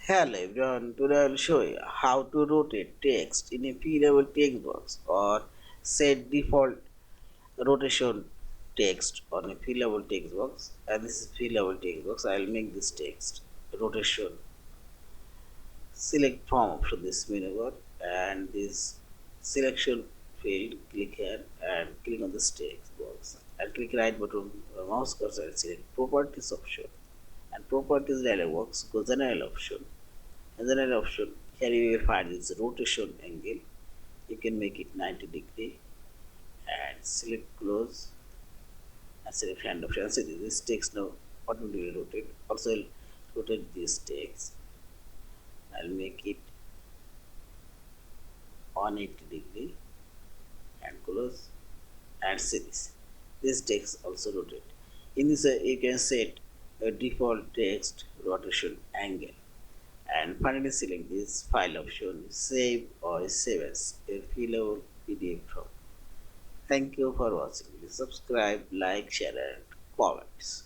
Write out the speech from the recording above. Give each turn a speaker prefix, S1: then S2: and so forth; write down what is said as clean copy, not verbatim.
S1: Hello everyone, today I will show you how to rotate text in a fillable text box or set default rotation text on a fillable text box, and this is fillable text box. I will make this text rotation. Select from option this menu bar and this selection field, click here and click on this text box and click right button mouse cursor and select properties option, and properties dialog box go general option. Another option, here you will find this rotation angle. You can make it 90 degree and select close and select hand option. See, this text now automatically rotate. Also I'll rotate this text. I'll make it 180 degree and close and see this. This text also rotate. In this you can set a default text rotation angle. And finally select this file option, save or save as a fillable PDF file. Thank you for watching. Please subscribe, like, share and comments.